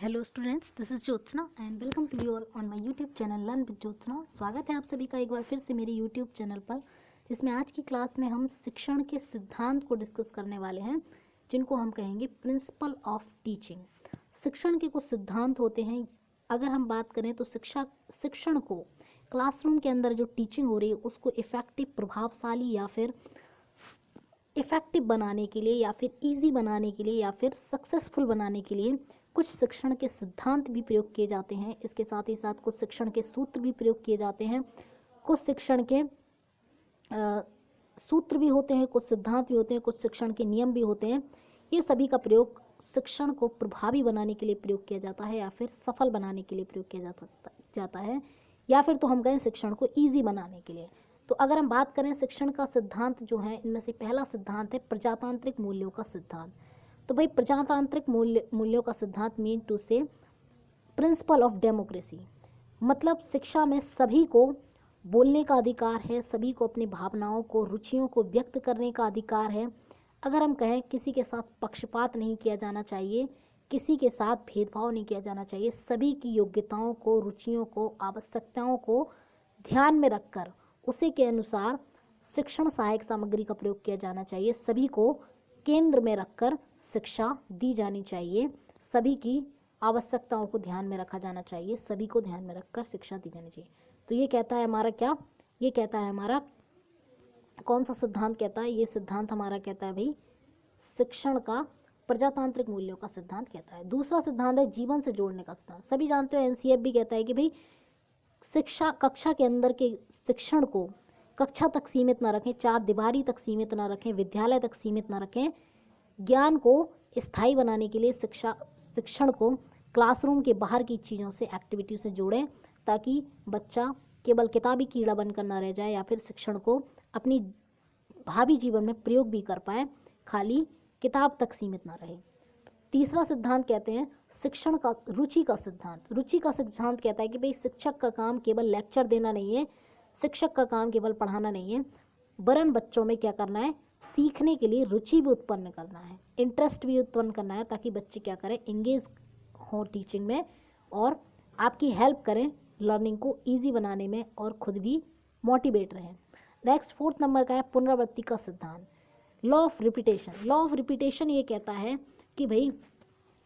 Hello students, this is Jyotsna and welcome to you all on my YouTube channel learn with Jyotsna. स्वागत है आप सभी का एक बार फिर से मेरे यूट्यूब चैनल पर, जिसमें आज की क्लास में हम शिक्षण के सिद्धांत को डिस्कस करने वाले हैं, जिनको हम कहेंगे प्रिंसिपल ऑफ टीचिंग। शिक्षण के कुछ सिद्धांत होते हैं। अगर हम बात करें तो शिक्षण को क्लासरूम के अंदर जो टीचिंग हो रही है उसको इफ़ेक्टिव, प्रभावशाली या फिर इफ़ेक्टिव बनाने के लिए या फिर इजी बनाने के लिए या फिर सक्सेसफुल बनाने के लिए कुछ शिक्षण के सिद्धांत भी प्रयोग किए जाते हैं। इसके साथ ही साथ कुछ शिक्षण के सूत्र भी प्रयोग किए जाते हैं। कुछ शिक्षण के सूत्र भी होते हैं, कुछ सिद्धांत भी होते हैं, कुछ शिक्षण के नियम भी होते हैं। ये सभी का प्रयोग शिक्षण को प्रभावी बनाने के लिए प्रयोग किया जाता है या फिर सफल बनाने के लिए प्रयोग किया जाता है या फिर तो हम कहें शिक्षण को ईजी बनाने के लिए। तो अगर हम बात करें शिक्षण का सिद्धांत जो है, इनमें से पहला सिद्धांत है प्रजातांत्रिक मूल्यों का सिद्धांत। तो भाई प्रजातांत्रिक मूल्यों का सिद्धांत मीन टू से प्रिंसिपल ऑफ डेमोक्रेसी, मतलब शिक्षा में सभी को बोलने का अधिकार है, सभी को अपनी भावनाओं को, रुचियों को व्यक्त करने का अधिकार है। अगर हम कहें किसी के साथ पक्षपात नहीं किया जाना चाहिए, किसी के साथ भेदभाव नहीं किया जाना चाहिए, सभी की योग्यताओं को, रुचियों को, आवश्यकताओं को ध्यान में रखकर उसी के अनुसार शिक्षण सहायक सामग्री का प्रयोग किया जाना चाहिए। सभी को केंद्र में रखकर शिक्षा दी जानी चाहिए, सभी की आवश्यकताओं को ध्यान में रखा जाना चाहिए, सभी को ध्यान में रखकर शिक्षा दी जानी चाहिए। तो ये कहता है हमारा क्या, ये कहता है हमारा कौन सा सिद्धांत कहता है? ये सिद्धांत हमारा कहता है भाई शिक्षण का प्रजातांत्रिक मूल्यों का सिद्धांत कहता है। दूसरा सिद्धांत है जीवन से जोड़ने का सिद्धांत। सभी जानते हो एनसीएफ भी कहता है कि भाई शिक्षा कक्षा के अंदर के शिक्षण को कक्षा तक सीमित ना रखें, चार दीवारी तक सीमित ना रखें, विद्यालय तक सीमित ना रखें। ज्ञान को स्थायी बनाने के लिए शिक्षण को क्लासरूम के बाहर की चीज़ों से, एक्टिविटी से जोड़ें, ताकि बच्चा केवल किताबी कीड़ा बनकर ना रह जाए या फिर शिक्षण को अपनी भावी जीवन में प्रयोग भी कर पाए, खाली किताब तक सीमित ना रहे। तीसरा सिद्धांत कहते हैं शिक्षण का रुचि का सिद्धांत। रुचि का सिद्धांत कहता है कि भाई शिक्षक का काम केवल लेक्चर देना नहीं है, शिक्षक का काम केवल पढ़ाना नहीं है, वरन बच्चों में क्या करना है, सीखने के लिए रुचि भी उत्पन्न करना है, इंटरेस्ट भी उत्पन्न करना है, ताकि बच्चे क्या करें, इंगेज हों टीचिंग में और आपकी हेल्प करें लर्निंग को ईजी बनाने में और खुद भी मोटिवेट रहें। नेक्स्ट फोर्थ नंबर का है पुनरावृत्ति का सिद्धांत, law of repetition. Law of repetition ये कहता है कि भाई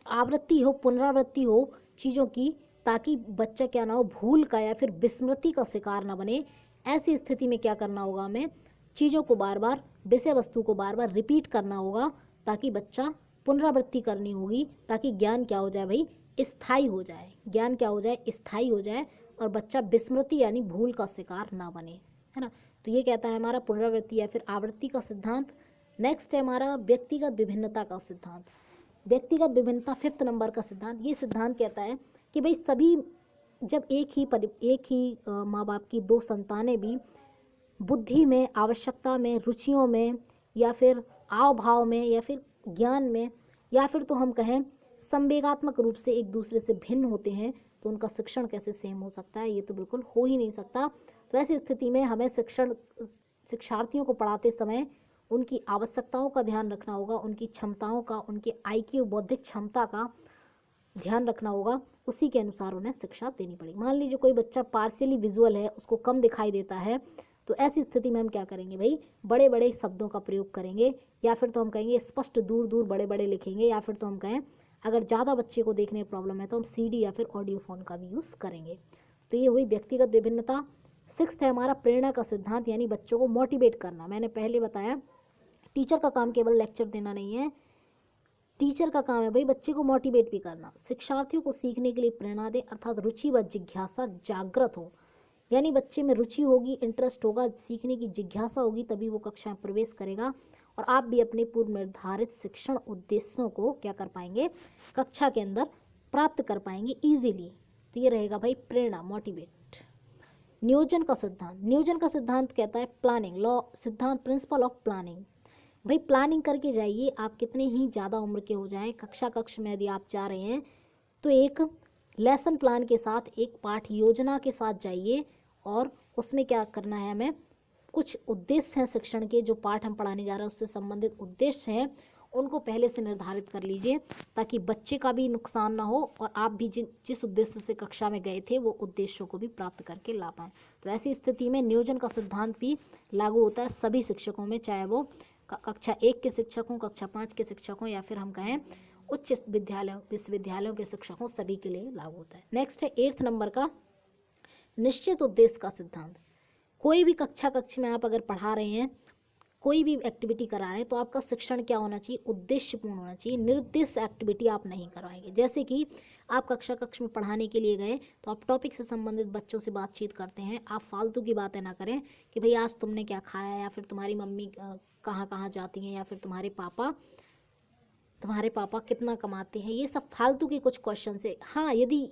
आवृत्ति हो, पुनरावृत्ति हो चीज़ों की, ताकि बच्चा क्या ना हो, भूल का या फिर विस्मृति का शिकार ना बने। ऐसी स्थिति में क्या करना होगा, हमें चीज़ों को बार बार, विषय वस्तु को बार बार रिपीट करना होगा, ताकि बच्चा पुनरावृत्ति करनी होगी, ताकि ज्ञान क्या हो जाए भाई, स्थायी हो जाए। ज्ञान क्या हो जाए, स्थायी हो जाए और बच्चा विस्मृति यानी भूल का शिकार ना बने, है ना। तो ये कहता है हमारा पुनरावृत्ति या फिर आवृत्ति का सिद्धांत। नेक्स्ट है हमारा व्यक्तिगत विभिन्नता का सिद्धांत। व्यक्तिगत विभिन्नता फिफ्थ नंबर का सिद्धांत। ये सिद्धांत कहता है कि भाई सभी, जब एक ही माँ बाप की दो संतानें भी बुद्धि में, आवश्यकता में, रुचियों में या फिर आव भाव में या फिर ज्ञान में या फिर तो हम कहें संवेगात्मक रूप से एक दूसरे से भिन्न होते हैं, तो उनका शिक्षण कैसे सेम हो सकता है? ये तो बिल्कुल हो ही नहीं सकता। तो ऐसी स्थिति में हमें शिक्षार्थियों को पढ़ाते समय उनकी आवश्यकताओं का ध्यान रखना होगा, उनकी क्षमताओं का, उनके IQ बौद्धिक क्षमता का ध्यान रखना होगा, उसी के अनुसार उन्हें शिक्षा देनी पड़ेगी। मान लीजिए कोई बच्चा पार्शियली विजुअल है, उसको कम दिखाई देता है, तो ऐसी स्थिति में हम क्या करेंगे भाई, बड़े बड़े शब्दों का प्रयोग करेंगे, या फिर तो हम कहेंगे स्पष्ट दूर दूर बड़े बड़े लिखेंगे, या फिर तो हम कहें अगर ज़्यादा बच्चे को देखने में प्रॉब्लम है तो हम CD या फिर ऑडियो फोन का भी यूज़ करेंगे। तो ये हुई व्यक्तिगत विभिन्नता। सिक्स्थ है हमारा प्रेरणा का सिद्धांत, यानी बच्चों को मोटिवेट करना। मैंने पहले बताया टीचर का काम केवल लेक्चर देना नहीं है, टीचर का काम है भाई बच्चे को मोटिवेट भी करना, शिक्षार्थियों को सीखने के लिए प्रेरणा दे, अर्थात रुचि व जिज्ञासा जागृत हो। यानी बच्चे में रुचि होगी, इंटरेस्ट होगा, सीखने की जिज्ञासा होगी, तभी वो कक्षा में प्रवेश करेगा और आप भी अपने पूर्व निर्धारित शिक्षण उद्देश्यों को क्या कर पाएंगे, कक्षा के अंदर प्राप्त कर पाएंगे ईजिली। तो ये रहेगा भाई प्रेरणा, मोटिवेट। नियोजन का सिद्धांत। नियोजन का सिद्धांत कहता है प्लानिंग, लॉ सिद्धांत, प्रिंसिपल ऑफ प्लानिंग। भाई प्लानिंग करके जाइए, आप कितने ही ज़्यादा उम्र के हो जाएं, कक्ष में यदि आप जा रहे हैं तो एक लेसन प्लान के साथ, एक पाठ योजना के साथ जाइए और उसमें क्या करना है, हमें कुछ उद्देश्य हैं शिक्षण के, जो पाठ हम पढ़ाने जा रहे हैं उससे संबंधित उद्देश्य हैं, उनको पहले से निर्धारित कर लीजिए, ताकि बच्चे का भी नुकसान ना हो और आप भी जिस उद्देश्य से कक्षा में गए थे वो उद्देश्यों को भी प्राप्त करके ला पाएँ। तो ऐसी स्थिति में नियोजन का सिद्धांत भी लागू होता है सभी शिक्षकों में, चाहे वो कक्षा 1 के शिक्षक हों, कक्षा 5 के शिक्षक हों, या फिर हम कहें उच्च विश्वविद्यालयों के शिक्षक हों, सभी के लिए लागू होता है। नेक्स्ट है 8th नंबर का निश्चित उद्देश्य का सिद्धांत। कोई भी कक्ष में आप अगर पढ़ा रहे हैं, कोई भी एक्टिविटी करा रहे हैं, तो आपका शिक्षण क्या होना चाहिए, उद्देश्यपूर्ण होना चाहिए। निर्दिष्ट एक्टिविटी आप नहीं करवाएंगे। जैसे कि आप कक्ष में पढ़ाने के लिए गए, तो आप टॉपिक से संबंधित बच्चों से बातचीत करते हैं। आप फालतू की बातें ना करें कि भाई आज तुमने क्या खाया, या फिर तुम्हारी मम्मी कहाँ कहाँ जाती हैं, या फिर तुम्हारे पापा कितना कमाते हैं। ये सब फालतू के कुछ क्वेश्चन है। हाँ, यदि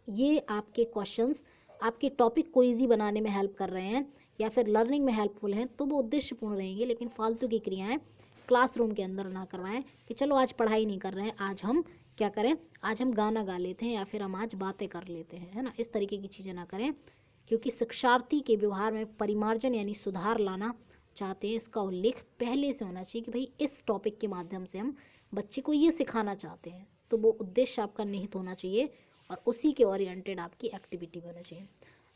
ये आपके क्वेश्चंस आपके टॉपिक को ईजी बनाने में हेल्प कर रहे हैं या फिर लर्निंग में हेल्पफुल हैं, तो वो उद्देश्यपूर्ण रहेंगे। लेकिन फालतू की क्रियाएं क्लासरूम के अंदर ना करवाएं कि चलो आज पढ़ाई नहीं कर रहे हैं, आज हम क्या करें, आज हम गाना गा लेते हैं, या फिर हम आज बातें कर लेते हैं, है ना। इस तरीके की चीज़ें ना करें, क्योंकि शिक्षार्थी के व्यवहार में परिमार्जन यानी सुधार लाना चाहते हैं। इसका उल्लेख पहले से होना चाहिए कि भाई इस टॉपिक के माध्यम से हम बच्चे को ये सिखाना चाहते हैं, तो वो उद्देश्य आपका निहित होना चाहिए और उसी के ओरिएंटेड आपकी एक्टिविटी होना चाहिए।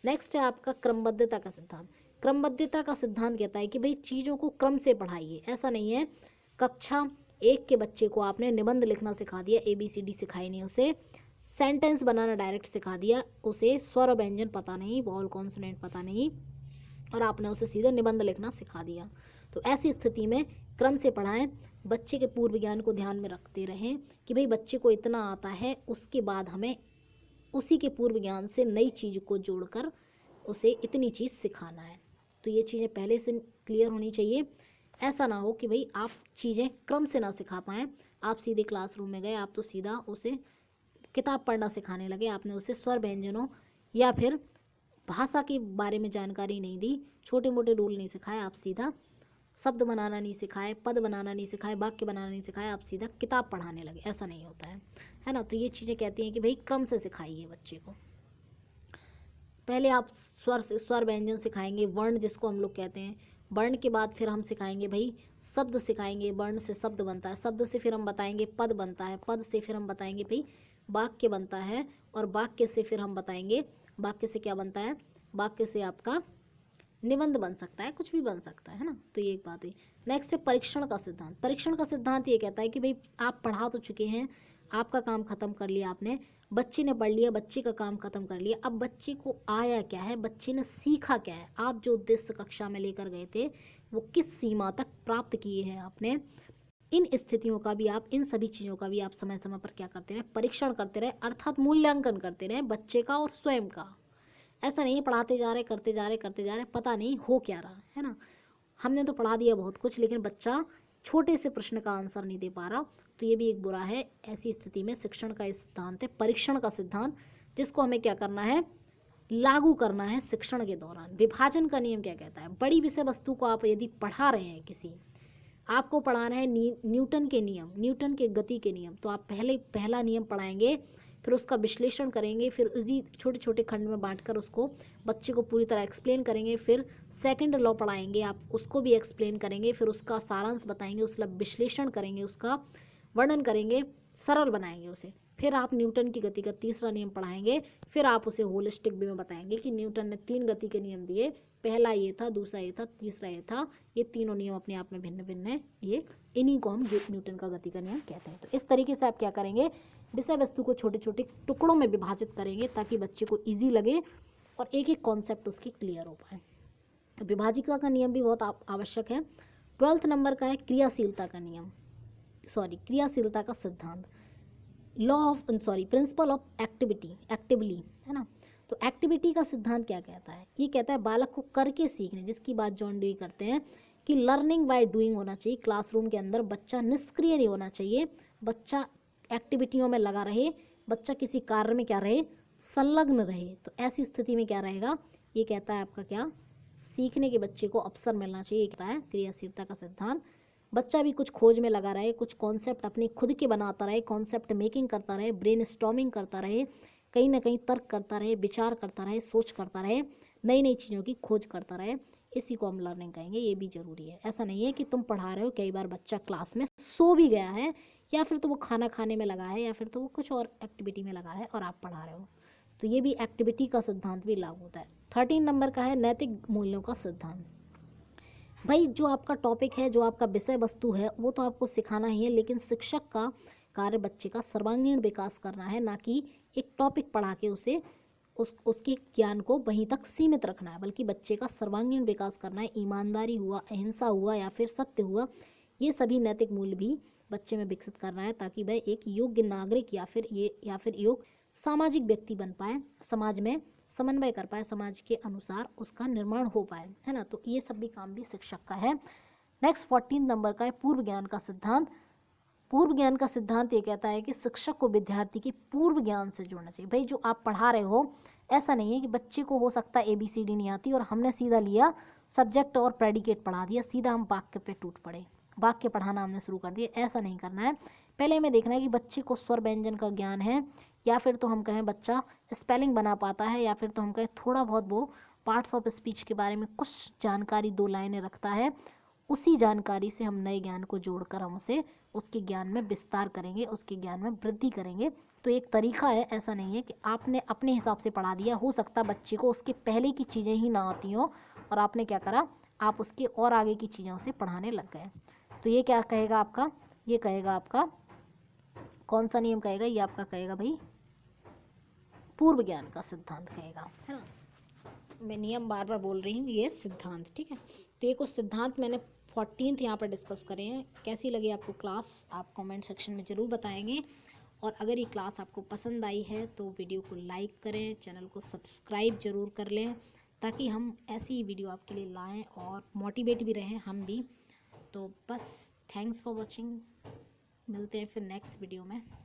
नेक्स्ट है आपका क्रमबद्धता का सिद्धांत। क्रमबद्धता का सिद्धांत कहता है कि भाई चीज़ों को क्रम से पढ़ाइए। ऐसा नहीं है कक्षा 1 के बच्चे को आपने निबंध लिखना सिखा दिया, ABCD सिखाई नहीं, उसे सेंटेंस बनाना डायरेक्ट सिखा दिया, उसे स्वर व्यंजन पता नहीं, वॉवल कॉन्सोनेंट पता नहीं, और आपने उसे सीधे निबंध लिखना सिखा दिया। तो ऐसी स्थिति में क्रम से पढ़ाएं। बच्चे के पूर्व ज्ञान को ध्यान में रखते रहें कि भाई बच्चे को इतना आता है, उसके बाद हमें उसी के पूर्व ज्ञान से नई चीज़ को जोड़कर उसे इतनी चीज़ सिखाना है। तो ये चीज़ें पहले से क्लियर होनी चाहिए। ऐसा ना हो कि भाई आप चीज़ें क्रम से ना सिखा पाएँ, आप सीधे क्लासरूम में गए, आप तो सीधा उसे किताब पढ़ना सिखाने लगे, आपने उसे स्वर व्यंजनों या फिर भाषा के बारे में जानकारी नहीं दी, छोटे मोटे रूल नहीं सिखाए, आप सीधा शब्द बनाना नहीं सिखाए, पद बनाना नहीं सिखाए, वाक्य बनाना नहीं सिखाए, आप सीधा किताब पढ़ाने लगे। ऐसा नहीं होता है ना। तो ये चीज़ें कहती हैं कि भाई क्रम से सिखाइए बच्चे को। पहले आप स्वर व्यंजन सिखाएंगे, वर्ण जिसको हम लोग कहते हैं, वर्ण के बाद फिर हम सिखाएंगे भाई शब्द सिखाएंगे, वर्ण से शब्द बनता है, शब्द से फिर हम बताएंगे पद बनता है, पद से फिर हम बताएंगे भाई वाक्य बनता है, और वाक्य से फिर हम बताएंगे वाक्य से क्या बनता है, वाक्य से आपका निबंध बन सकता है, कुछ भी बन सकता है ना। तो ये एक बात हुई। नेक्स्ट है परीक्षण का सिद्धांत। परीक्षण का सिद्धांत ये कहता है कि भाई आप पढ़ा तो चुके हैं, आपका काम खत्म कर लिया आपने, बच्चे ने पढ़ लिया, बच्चे का काम खत्म कर लिया, अब बच्चे को आया क्या है, बच्चे ने सीखा क्या है, आप जो उद्देश्य कक्षा में लेकर गए थे वो किस सीमा तक प्राप्त किए हैं आपने। इन स्थितियों का भी आप, इन सभी चीज़ों का भी आप समय समय पर क्या करते रहे, परीक्षण करते रहे, अर्थात मूल्यांकन करते रहे बच्चे का और स्वयं का। ऐसा नहीं पढ़ाते जा रहे, करते जा रहे, पता नहीं हो क्या रहा है ना। हमने तो पढ़ा दिया बहुत कुछ, लेकिन बच्चा छोटे से प्रश्न का आंसर नहीं दे पा रहा, तो ये भी एक बुरा है। ऐसी स्थिति में शिक्षण का सिद्धांत है परीक्षण का सिद्धांत, जिसको हमें क्या करना है, लागू करना है शिक्षण के दौरान। विभाजन का नियम क्या कहता है, बड़ी विषय वस्तु को आप यदि पढ़ा रहे हैं, आपको पढ़ाना है न्यूटन के नियम, न्यूटन के गति के नियम, तो आप पहला नियम पढ़ाएंगे, फिर उसका विश्लेषण करेंगे, फिर उसी छोटे छोटे खंड में बांटकर उसको बच्चे को पूरी तरह एक्सप्लेन करेंगे, फिर सेकंड लॉ पढ़ाएंगे, आप उसको भी एक्सप्लेन करेंगे, फिर उसका सारांश बताएंगे, उसका विश्लेषण करेंगे, उसका वर्णन करेंगे, सरल बनाएंगे उसे, फिर आप न्यूटन की गति का तीसरा नियम पढ़ाएंगे, फिर आप उसे होलिस्टिक वे में बताएंगे कि न्यूटन ने 3 गति के नियम दिए, पहला ये था, दूसरा ये था, तीसरा ये था, ये तीनों नियम अपने आप में भिन्न भिन्न है, ये इन्हीं को हम न्यूटन का गति का नियम कहते हैं। तो इस तरीके से आप क्या करेंगे, विषय वस्तु को छोटे छोटे टुकड़ों में विभाजित करेंगे ताकि बच्चे को ईजी लगे और एक एक कॉन्सेप्ट उसकी क्लियर हो पाए। विभाजिका का नियम भी बहुत आवश्यक है। 12th नंबर का है क्रियाशीलता का नियम, क्रियाशीलता का सिद्धांत, प्रिंसिपल ऑफ एक्टिवली, है ना। तो एक्टिविटी का सिद्धांत क्या कहता है, ये कहता है बालक को करके सीखने, जिसकी बात जॉन ड्यूई करते हैं कि लर्निंग बाय डूइंग होना चाहिए। क्लासरूम के अंदर बच्चा निष्क्रिय नहीं होना चाहिए, बच्चा एक्टिविटियों में लगा रहे, बच्चा किसी कार्य में क्या रहे, संलग्न रहे। तो ऐसी स्थिति में क्या रहेगा, ये कहता है आपका क्या, सीखने के बच्चे को अवसर मिलना चाहिए, कहता है क्रियाशीलता का सिद्धांत। बच्चा भी कुछ खोज में लगा रहे, कुछ कॉन्सेप्ट अपने खुद के बनाता रहे, कॉन्सेप्ट मेकिंग करता रहे, ब्रेन स्टॉर्मिंग करता रहे, कहीं ना कहीं तर्क करता रहे, विचार करता रहे, सोच करता रहे, नई नई चीज़ों की खोज करता रहे। इसी को हम लर्निंग कहेंगे। ये भी ज़रूरी है। ऐसा नहीं है कि तुम पढ़ा रहे हो, कई बार बच्चा क्लास में सो भी गया है, या फिर तो वो खाना खाने में लगा है, या फिर तो वो कुछ और एक्टिविटी में लगा है और आप पढ़ा रहे हो, तो ये भी एक्टिविटी का सिद्धांत भी लागू होता है। 13 नंबर का है नैतिक मूल्यों का सिद्धांत। भाई जो आपका टॉपिक है, जो आपका विषय वस्तु है, वो तो आपको सिखाना ही है, लेकिन शिक्षक का कार्य बच्चे का सर्वांगीण विकास करना है, ना कि एक टॉपिक पढ़ा के उसे उसके ज्ञान को वहीं तक सीमित रखना है, बल्कि बच्चे का सर्वांगीण विकास करना है। ईमानदारी हुआ, अहिंसा हुआ, या फिर सत्य हुआ, ये सभी नैतिक मूल्य भी बच्चे में विकसित करना है, ताकि वह एक योग्य नागरिक या फिर योग्य सामाजिक व्यक्ति बन पाए, समाज में समन्वय कर पाए, समाज के अनुसार उसका निर्माण हो पाए, है ना। तो ये सब भी काम भी शिक्षक का है। नेक्स्ट 14 नंबर का है पूर्व ज्ञान का सिद्धांत। पूर्व ज्ञान का सिद्धांत ये कहता है कि शिक्षक को विद्यार्थी के पूर्व ज्ञान से जोड़ना चाहिए। भाई जो आप पढ़ा रहे हो, ऐसा नहीं है कि बच्चे को हो सकता है ABCD नहीं आती और हमने सीधा लिया सब्जेक्ट और प्रेडिकेट पढ़ा दिया, सीधा हम वाक्य पे टूट पड़े, वाक्य पढ़ाना हमने शुरू कर दिया। ऐसा नहीं करना है। पहले हमें देखना है कि बच्चे को स्वर व्यंजन का ज्ञान है, या फिर तो हम कहें बच्चा स्पेलिंग बना पाता है, या फिर तो हम कहें थोड़ा बहुत वो पार्ट्स ऑफ स्पीच के बारे में कुछ जानकारी 2 लाइनें रखता है। उसी जानकारी से हम नए ज्ञान को जोड़कर हम उसे उसके ज्ञान में विस्तार करेंगे, उसके ज्ञान में वृद्धि करेंगे। तो एक तरीका है, ऐसा नहीं है कि आपने अपने हिसाब से पढ़ा दिया। हो सकता है बच्चे को उसके पहले की चीज़ें ही ना आती हों और आपने क्या करा, आप उसके और आगे की चीज़ों से पढ़ाने लग गए। तो ये क्या कहेगा आपका, ये कहेगा आपका कौन सा नियम कहेगा, ये आपका कहेगा भाई पूर्व ज्ञान का सिद्धांत कहेगा, है ना। मैं नियम बार बार बोल रही हूँ, ये सिद्धांत, ठीक है। तो ये कुछ सिद्धांत मैंने 14th यहाँ पर डिस्कस करे हैं। कैसी लगी आपको क्लास, आप कमेंट सेक्शन में ज़रूर बताएंगे। और अगर ये क्लास आपको पसंद आई है तो वीडियो को लाइक करें, चैनल को सब्सक्राइब जरूर कर लें, ताकि हम ऐसी वीडियो आपके लिए लाएं और मोटिवेट भी रहें हम भी। तो बस थैंक्स फॉर वॉचिंग, मिलते हैं फिर नेक्स्ट वीडियो में।